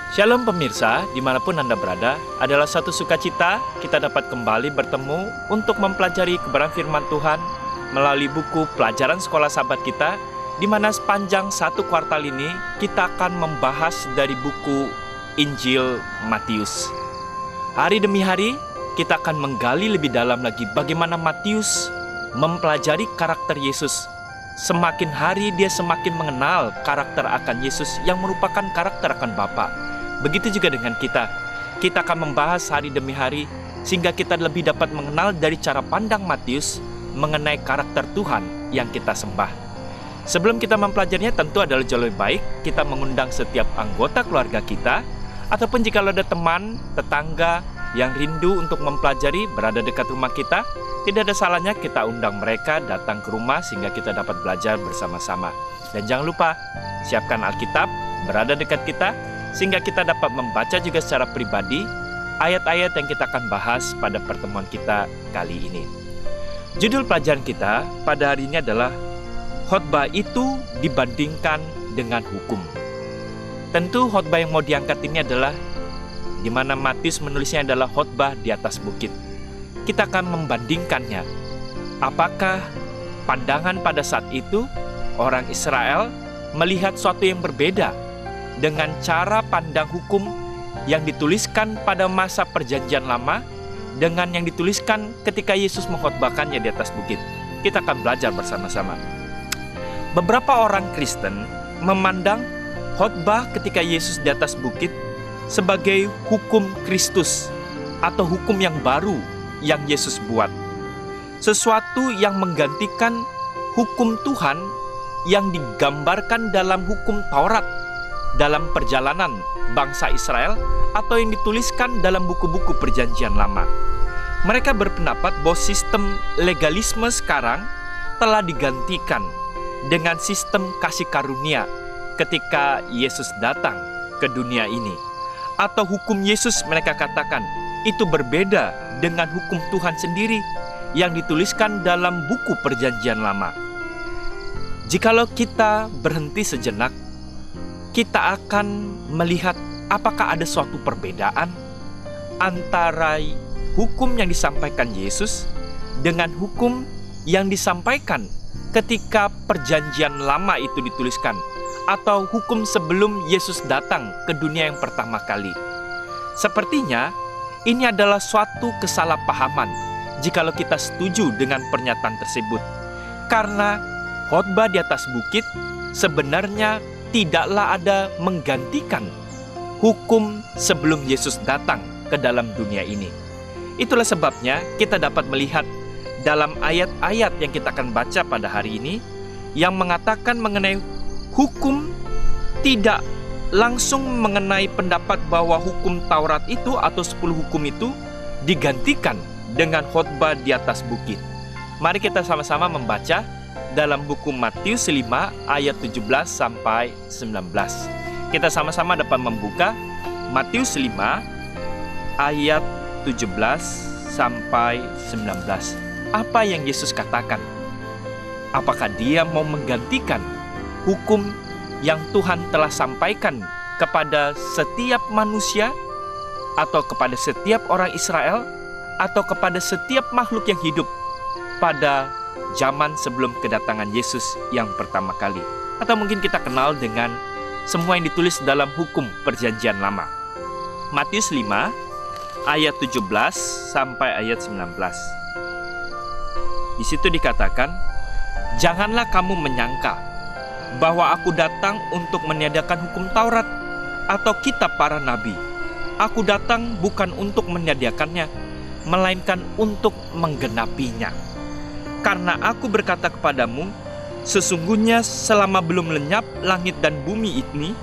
Shalom pemirsa, dimanapun Anda berada, adalah satu sukacita kita dapat kembali bertemu untuk mempelajari kebenaran firman Tuhan melalui buku pelajaran sekolah sahabat kita, di mana sepanjang satu kuartal ini kita akan membahas dari buku Injil Matius. Hari demi hari kita akan menggali lebih dalam lagi bagaimana Matius mempelajari karakter Yesus. Semakin hari dia semakin mengenal karakter akan Yesus yang merupakan karakter akan Bapa. Begitu juga dengan kita. Kita akan membahas hari demi hari sehingga kita lebih dapat mengenal dari cara pandang Matius mengenai karakter Tuhan yang kita sembah. Sebelum kita mempelajarinya, tentu adalah jauh lebih baik kita mengundang setiap anggota keluarga kita, ataupun jika ada teman, tetangga yang rindu untuk mempelajari berada dekat rumah kita, tidak ada salahnya kita undang mereka datang ke rumah sehingga kita dapat belajar bersama-sama. Dan jangan lupa, siapkan Alkitab berada dekat kita sehingga kita dapat membaca juga secara pribadi ayat-ayat yang kita akan bahas pada pertemuan kita kali ini. Judul pelajaran kita pada hari ini adalah khotbah itu dibandingkan dengan hukum. Tentu khotbah yang mau diangkat ini adalah di mana Matius menulisnya adalah khotbah di atas bukit. Kita akan membandingkannya. Apakah pandangan pada saat itu orang Israel melihat sesuatu yang berbeda dengan cara pandang hukum yang dituliskan pada masa perjanjian lama dengan yang dituliskan ketika Yesus mengkhotbahkannya di atas bukit. Kita akan belajar bersama-sama. Beberapa orang Kristen memandang khotbah ketika Yesus di atas bukit sebagai hukum Kristus atau hukum yang baru yang Yesus buat. Sesuatu yang menggantikan hukum Tuhan yang digambarkan dalam hukum Taurat dalam perjalanan bangsa Israel atau yang dituliskan dalam buku-buku perjanjian lama. Mereka berpendapat bahwa sistem legalisme sekarang telah digantikan dengan sistem kasih karunia ketika Yesus datang ke dunia ini. Atau hukum Yesus mereka katakan itu berbeda dengan hukum Tuhan sendiri yang dituliskan dalam buku perjanjian lama. Jikalau kita berhenti sejenak, kita akan melihat apakah ada suatu perbedaan antara hukum yang disampaikan Yesus dengan hukum yang disampaikan ketika perjanjian lama itu dituliskan, atau hukum sebelum Yesus datang ke dunia yang pertama kali. Sepertinya ini adalah suatu kesalahpahaman jikalau kita setuju dengan pernyataan tersebut, karena khotbah di atas bukit sebenarnya tidaklah ada menggantikan hukum sebelum Yesus datang ke dalam dunia ini. Itulah sebabnya kita dapat melihat dalam ayat-ayat yang kita akan baca pada hari ini yang mengatakan mengenai hukum tidak langsung mengenai pendapat bahwa hukum Taurat itu atau 10 hukum itu digantikan dengan khotbah di atas bukit. Mari kita sama-sama membaca dalam buku Matius 5 ayat 17 sampai 19. Kita sama-sama dapat membuka Matius 5 ayat 17 sampai 19. Apa yang Yesus katakan? Apakah dia mau menggantikan hukum yang Tuhan telah sampaikan kepada setiap manusia, atau kepada setiap orang Israel, atau kepada setiap makhluk yang hidup pada zaman sebelum kedatangan Yesus yang pertama kali? Atau mungkin kita kenal dengan semua yang ditulis dalam hukum perjanjian lama. Matius 5 ayat 17 sampai ayat 19. Di situ dikatakan, "Janganlah kamu menyangka bahwa aku datang untuk meniadakan hukum Taurat atau kitab para nabi. Aku datang bukan untuk meniadakannya, melainkan untuk menggenapinya. Karena aku berkata kepadamu, sesungguhnya selama belum lenyap langit dan bumi ini,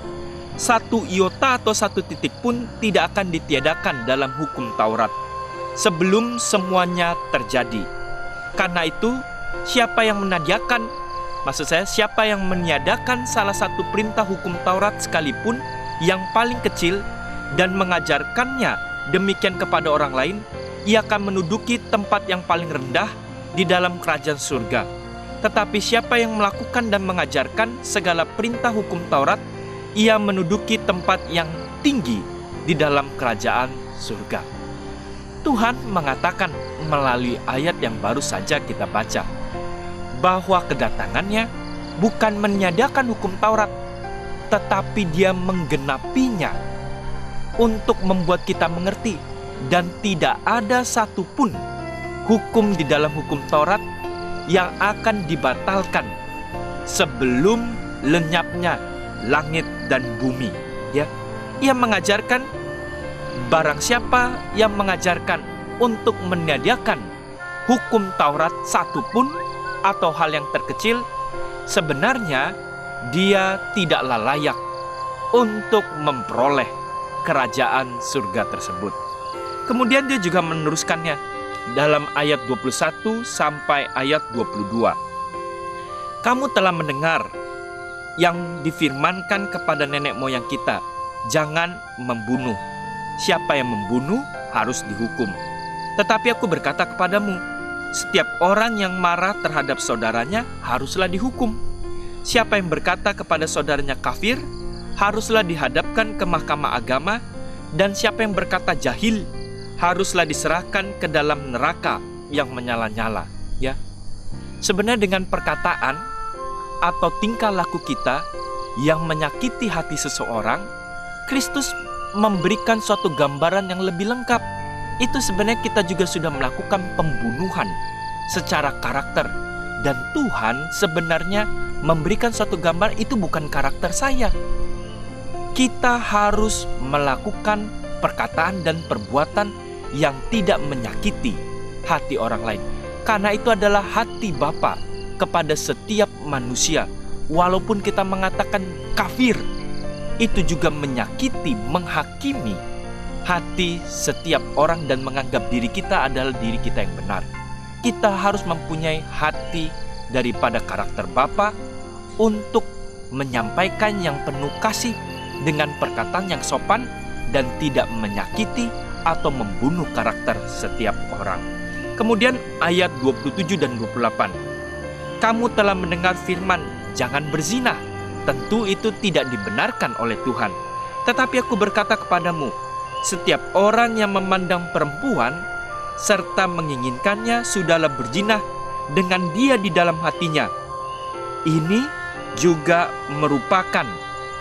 satu iota atau satu titik pun tidak akan ditiadakan dalam hukum Taurat sebelum semuanya terjadi. Karena itu, siapa yang meniadakan salah satu perintah hukum Taurat sekalipun yang paling kecil dan mengajarkannya demikian kepada orang lain, ia akan menduduki tempat yang paling rendah di dalam kerajaan surga. Tetapi siapa yang melakukan dan mengajarkan segala perintah hukum Taurat, ia menduduki tempat yang tinggi di dalam kerajaan surga. Tuhan mengatakan melalui ayat yang baru saja kita baca, bahwa kedatangannya bukan meniadakan hukum Taurat, tetapi dia menggenapinya untuk membuat kita mengerti. Dan tidak ada satupun hukum di dalam hukum Taurat yang akan dibatalkan sebelum lenyapnya langit dan bumi. Ya, ia mengajarkan, barang siapa yang mengajarkan untuk meniadakan hukum Taurat satupun atau hal yang terkecil, sebenarnya dia tidaklah layak untuk memperoleh kerajaan surga tersebut. Kemudian dia juga meneruskannya dalam ayat 21 sampai ayat 22. Kamu telah mendengar yang difirmankan kepada nenek moyang kita, jangan membunuh. Siapa yang membunuh harus dihukum. Tetapi aku berkata kepadamu, setiap orang yang marah terhadap saudaranya haruslah dihukum. Siapa yang berkata kepada saudaranya kafir, haruslah dihadapkan ke mahkamah agama. Dan siapa yang berkata jahil, haruslah diserahkan ke dalam neraka yang menyala-nyala. Ya, sebenarnya dengan perkataan atau tingkah laku kita yang menyakiti hati seseorang, Kristus memberikan suatu gambaran yang lebih lengkap. Itu sebenarnya kita juga sudah melakukan pembunuhan secara karakter. Dan Tuhan sebenarnya memberikan suatu gambar, itu bukan karakter saya. Kita harus melakukan perkataan dan perbuatan yang tidak menyakiti hati orang lain. Karena itu adalah hati Bapa kepada setiap manusia. Walaupun kita mengatakan kafir, itu juga menyakiti, menghakimi hati setiap orang dan menganggap diri kita adalah diri kita yang benar. Kita harus mempunyai hati daripada karakter Bapa untuk menyampaikan yang penuh kasih dengan perkataan yang sopan dan tidak menyakiti atau membunuh karakter setiap orang. Kemudian ayat 27 dan 28. Kamu telah mendengar firman, jangan berzina. Tentu itu tidak dibenarkan oleh Tuhan. Tetapi aku berkata kepadamu, setiap orang yang memandang perempuan serta menginginkannya sudahlah berzina dengan dia di dalam hatinya. Ini juga merupakan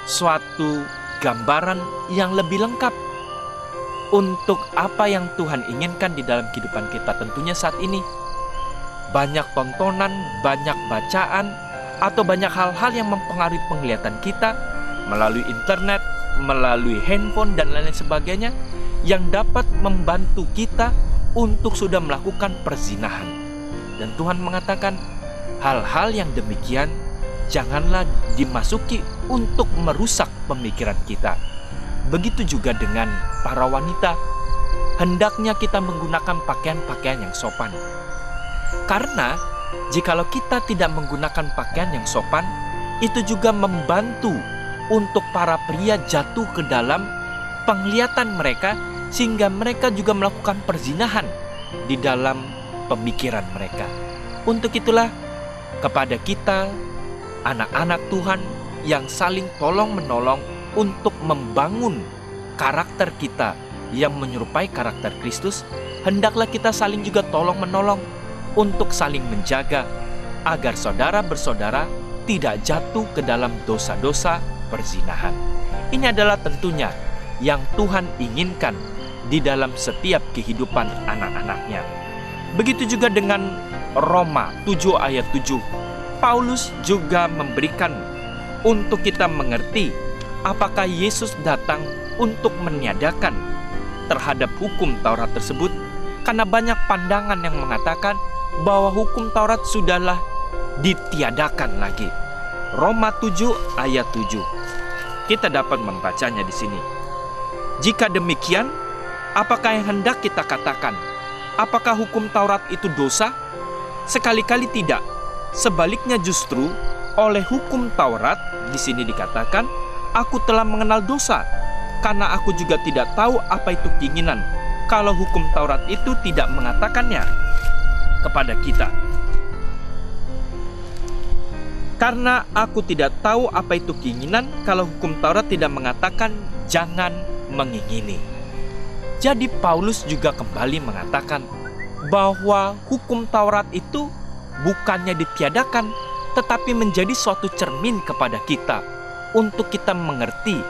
suatu gambaran yang lebih lengkap untuk apa yang Tuhan inginkan di dalam kehidupan kita. Tentunya saat ini banyak tontonan, banyak bacaan, atau banyak hal-hal yang mempengaruhi penglihatan kita melalui internet, melalui handphone, dan lain-lain sebagainya, yang dapat membantu kita untuk sudah melakukan perzinahan. Dan Tuhan mengatakan hal-hal yang demikian janganlah dimasuki untuk merusak pemikiran kita. Begitu juga dengan para wanita, hendaknya kita menggunakan pakaian-pakaian yang sopan. Karena jikalau kita tidak menggunakan pakaian yang sopan, itu juga membantu untuk para pria jatuh ke dalam penglihatan mereka, sehingga mereka juga melakukan perzinahan di dalam pemikiran mereka. Untuk itulah kepada kita, anak-anak Tuhan yang saling tolong-menolong untuk membangun karakter kita yang menyerupai karakter Kristus, hendaklah kita saling juga tolong-menolong untuk saling menjaga agar saudara bersaudara tidak jatuh ke dalam dosa-dosa perzinahan. Ini adalah tentunya yang Tuhan inginkan di dalam setiap kehidupan anak-anaknya. Begitu juga dengan Roma 7 ayat 7. Paulus juga memberikan untuk kita mengerti apakah Yesus datang untuk meniadakan terhadap hukum Taurat tersebut, karena banyak pandangan yang mengatakan bahwa hukum Taurat sudahlah ditiadakan lagi. Roma 7 ayat 7. Kita dapat membacanya di sini. Jika demikian, apakah yang hendak kita katakan? Apakah hukum Taurat itu dosa? Sekali-kali tidak. Sebaliknya justru oleh hukum Taurat di sini dikatakan, aku telah mengenal dosa, karena aku juga tidak tahu apa itu keinginan, kalau hukum Taurat itu tidak mengatakannya kepada kita. Karena aku tidak tahu apa itu keinginan kalau hukum Taurat tidak mengatakan jangan mengingini. Jadi Paulus juga kembali mengatakan bahwa hukum Taurat itu bukannya ditiadakan, tetapi menjadi suatu cermin kepada kita untuk kita mengerti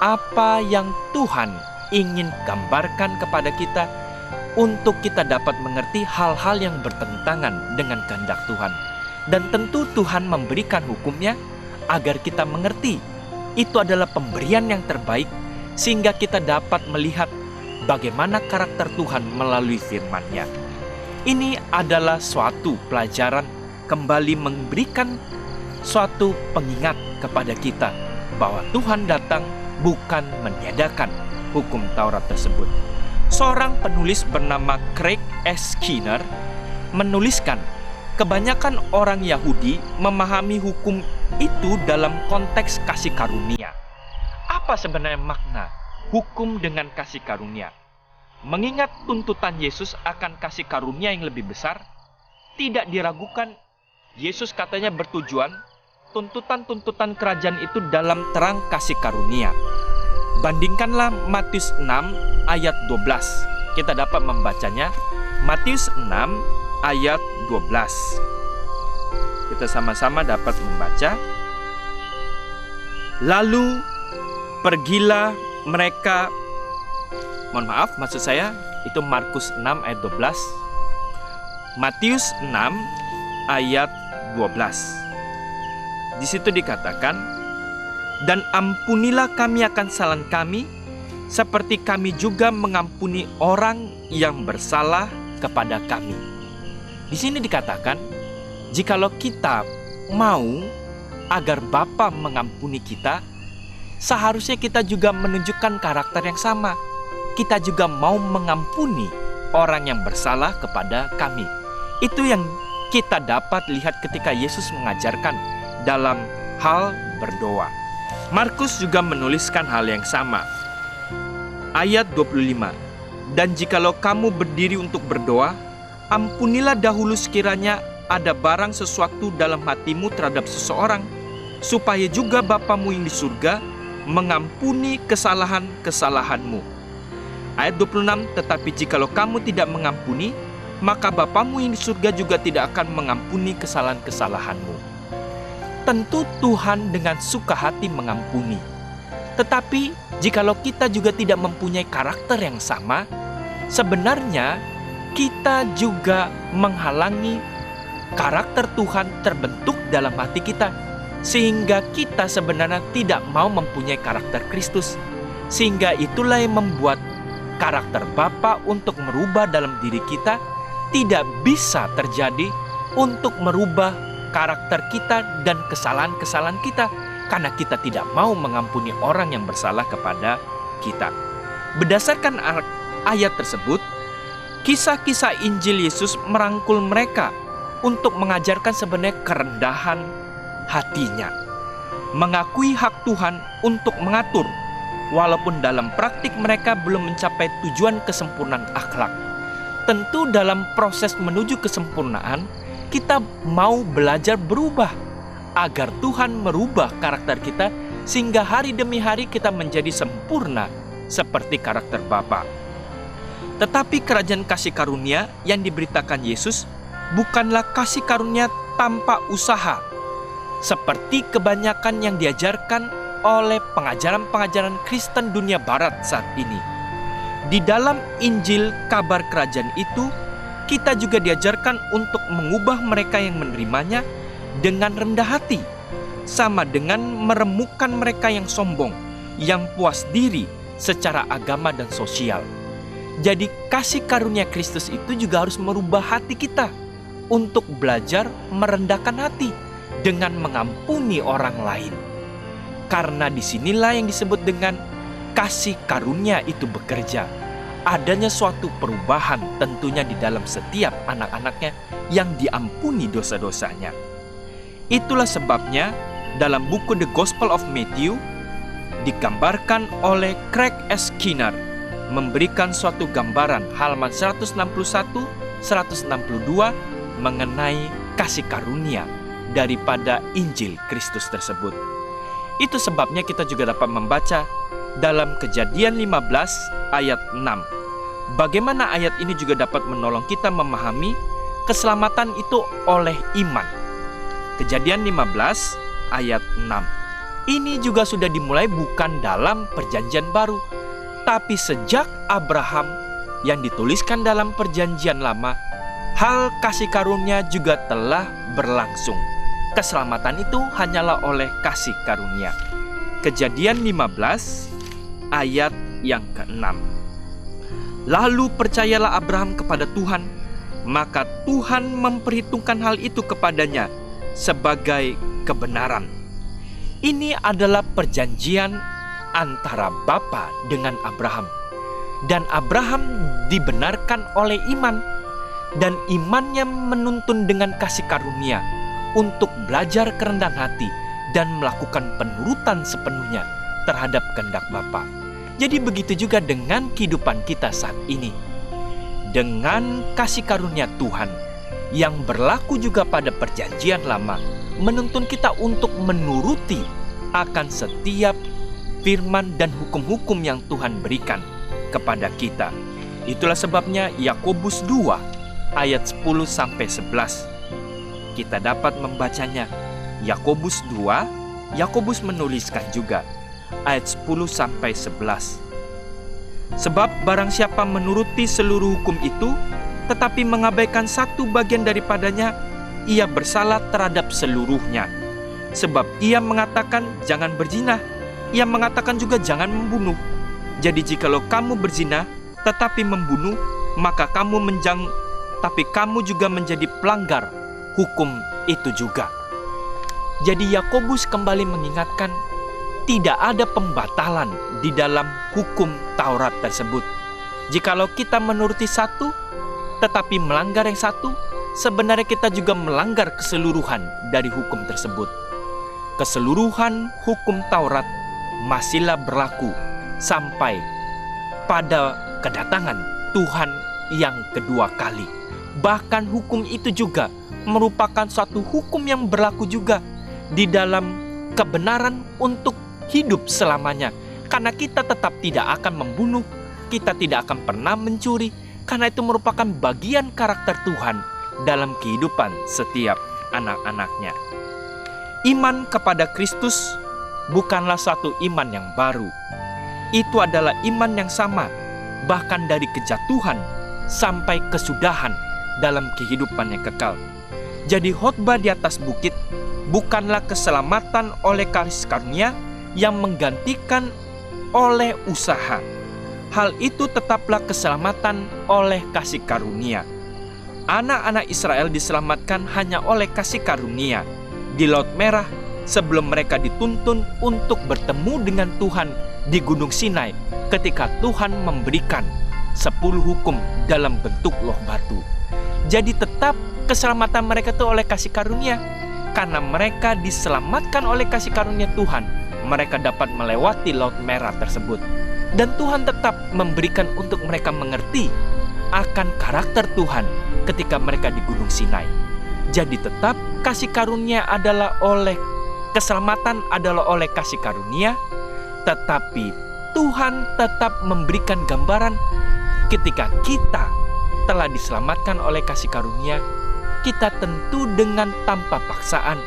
apa yang Tuhan ingin gambarkan kepada kita, untuk kita dapat mengerti hal-hal yang bertentangan dengan kehendak Tuhan. Dan tentu Tuhan memberikan hukumnya agar kita mengerti itu adalah pemberian yang terbaik, sehingga kita dapat melihat bagaimana karakter Tuhan melalui firman-Nya. Ini adalah suatu pelajaran, kembali memberikan suatu pengingat kepada kita bahwa Tuhan datang bukan meniadakan hukum Taurat tersebut. Seorang penulis bernama Craig S. Skinner menuliskan, kebanyakan orang Yahudi memahami hukum itu dalam konteks kasih karunia. Apa sebenarnya makna hukum dengan kasih karunia? Mengingat tuntutan Yesus akan kasih karunia yang lebih besar, tidak diragukan Yesus katanya bertujuan tuntutan-tuntutan kerajaan itu dalam terang kasih karunia. Bandingkanlah Matius 6 ayat 12. Kita dapat membacanya. Matius 6 ayat 12. Kita sama-sama dapat membaca. Lalu pergilah mereka, maksud saya itu Markus 6 ayat 12. Matius 6 ayat 12. Di situ dikatakan, dan ampunilah kami akan kesalahan kami, seperti kami juga mengampuni orang yang bersalah kepada kami. Di sini dikatakan, jikalau kita mau agar Bapa mengampuni kita, seharusnya kita juga menunjukkan karakter yang sama. Kita juga mau mengampuni orang yang bersalah kepada kami. Itu yang kita dapat lihat ketika Yesus mengajarkan dalam hal berdoa. Markus juga menuliskan hal yang sama. Ayat 25. Dan jikalau kamu berdiri untuk berdoa, ampunilah dahulu sekiranya ada barang sesuatu dalam hatimu terhadap seseorang, supaya juga Bapamu yang di surga mengampuni kesalahan-kesalahanmu. Ayat 26. Tetapi jikalau kamu tidak mengampuni, maka Bapamu yang di surga juga tidak akan mengampuni kesalahan-kesalahanmu. Tentu Tuhan dengan suka hati mengampuni. Tetapi jikalau kita juga tidak mempunyai karakter yang sama, sebenarnya kita juga menghalangi karakter Tuhan terbentuk dalam hati kita, sehingga kita sebenarnya tidak mau mempunyai karakter Kristus. Sehingga itulah yang membuat karakter Bapa untuk merubah dalam diri kita tidak bisa terjadi untuk merubah karakter kita dan kesalahan-kesalahan kita, karena kita tidak mau mengampuni orang yang bersalah kepada kita. Berdasarkan ayat tersebut, kisah-kisah Injil Yesus merangkul mereka untuk mengajarkan sebenarnya kerendahan hatinya, mengakui hak Tuhan untuk mengatur, walaupun dalam praktik mereka belum mencapai tujuan kesempurnaan akhlak. Tentu dalam proses menuju kesempurnaan, kita mau belajar berubah agar Tuhan merubah karakter kita, sehingga hari demi hari kita menjadi sempurna seperti karakter Bapa. Tetapi kerajaan kasih karunia yang diberitakan Yesus bukanlah kasih karunia tanpa usaha, seperti kebanyakan yang diajarkan oleh pengajaran-pengajaran Kristen dunia Barat saat ini. Di dalam Injil kabar kerajaan itu, kita juga diajarkan untuk mengubah mereka yang menerimanya dengan rendah hati, sama dengan meremukkan mereka yang sombong, yang puas diri secara agama dan sosial. Jadi kasih karunia Kristus itu juga harus merubah hati kita untuk belajar merendahkan hati dengan mengampuni orang lain. Karena disinilah yang disebut dengan kasih karunia itu bekerja. Adanya suatu perubahan tentunya di dalam setiap anak-anaknya yang diampuni dosa-dosanya. Itulah sebabnya dalam buku The Gospel of Matthew digambarkan oleh Craig S. Skinner, memberikan suatu gambaran halaman 161, 162 mengenai kasih karunia daripada Injil Kristus tersebut. Itu sebabnya kita juga dapat membaca dalam Kejadian 15 ayat 6. Bagaimana ayat ini juga dapat menolong kita memahami keselamatan itu oleh iman. Kejadian 15 ayat 6. Ini juga sudah dimulai bukan dalam Perjanjian Baru, tapi sejak Abraham yang dituliskan dalam Perjanjian Lama, hal kasih karunia juga telah berlangsung. Keselamatan itu hanyalah oleh kasih karunia. Kejadian 15 ayat yang ke-6. Lalu percayalah Abraham kepada Tuhan, maka Tuhan memperhitungkan hal itu kepadanya sebagai kebenaran. Ini adalah perjanjian antara Bapa dengan Abraham. Dan Abraham dibenarkan oleh iman. Dan imannya menuntun dengan kasih karunia untuk belajar kerendahan hati dan melakukan penurutan sepenuhnya terhadap kehendak Bapa. Jadi begitu juga dengan kehidupan kita saat ini. Dengan kasih karunia Tuhan yang berlaku juga pada Perjanjian Lama, menuntun kita untuk menuruti akan setiap firman dan hukum-hukum yang Tuhan berikan kepada kita. Itulah sebabnya Yakobus 2 ayat 10-11 kita dapat membacanya. Yakobus 2, Yakobus menuliskan juga ayat 10-11. Sebab barang siapa menuruti seluruh hukum itu tetapi mengabaikan satu bagian daripadanya, ia bersalah terhadap seluruhnya. Sebab ia mengatakan jangan berzina, ia mengatakan juga jangan membunuh. Jadi jikalau kamu berzina tetapi membunuh, maka kamu juga menjadi pelanggar hukum itu juga. Jadi Yakobus kembali mengingatkan tidak ada pembatalan di dalam hukum Taurat tersebut. Jikalau kita menuruti satu tetapi melanggar yang satu, sebenarnya kita juga melanggar keseluruhan dari hukum tersebut. Keseluruhan hukum Taurat masihlah berlaku sampai pada kedatangan Tuhan yang kedua kali. Bahkan hukum itu juga merupakan suatu hukum yang berlaku juga di dalam kebenaran untuk hidup selamanya. Karena kita tetap tidak akan membunuh, kita tidak akan pernah mencuri, karena itu merupakan bagian karakter Tuhan dalam kehidupan setiap anak-anaknya. Iman kepada Kristus bukanlah suatu iman yang baru. Itu adalah iman yang sama, bahkan dari kejatuhan sampai kesudahan dalam kehidupan yang kekal. Jadi khotbah di atas bukit bukanlah keselamatan oleh kasih karunia yang menggantikan oleh usaha. Hal itu tetaplah keselamatan oleh kasih karunia. Anak-anak Israel diselamatkan hanya oleh kasih karunia di Laut Merah sebelum mereka dituntun untuk bertemu dengan Tuhan di Gunung Sinai ketika Tuhan memberikan 10 hukum dalam bentuk loh batu. Jadi tetap keselamatan mereka itu oleh kasih karunia. Karena mereka diselamatkan oleh kasih karunia Tuhan, mereka dapat melewati Laut Merah tersebut. Dan Tuhan tetap memberikan untuk mereka mengerti akan karakter Tuhan ketika mereka di Gunung Sinai. Jadi tetap kasih karunia adalah oleh keselamatan adalah oleh kasih karunia, tetapi Tuhan tetap memberikan gambaran ketika kita telah diselamatkan oleh kasih karunia, kita tentu dengan tanpa paksaan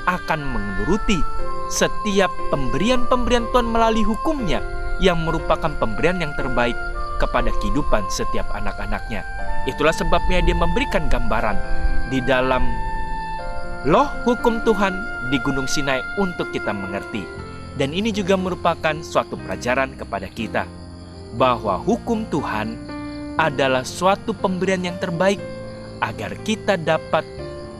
akan menuruti setiap pemberian-pemberian Tuhan melalui hukumnya yang merupakan pemberian yang terbaik kepada kehidupan setiap anak-anaknya. Itulah sebabnya dia memberikan gambaran di dalam loh hukum Tuhan di Gunung Sinai untuk kita mengerti. Dan ini juga merupakan suatu pelajaran kepada kita bahwa hukum Tuhan adalah suatu pemberian yang terbaik agar kita dapat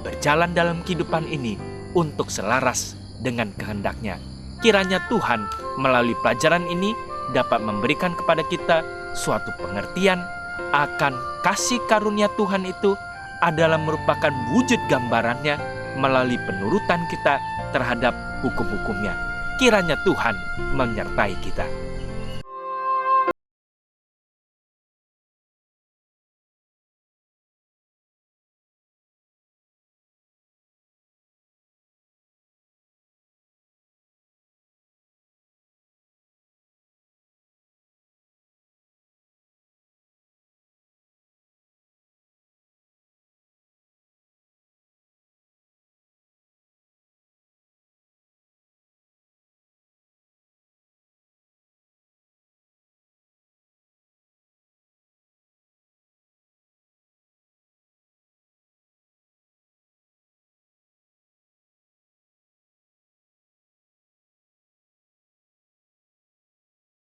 berjalan dalam kehidupan ini untuk selaras dengan kehendaknya. Kiranya Tuhan melalui pelajaran ini dapat memberikan kepada kita suatu pengertian akan kasih karunia Tuhan itu adalah merupakan wujud gambarannya melalui penurutan kita terhadap hukum-hukumnya. Kiranya Tuhan menyertai kita.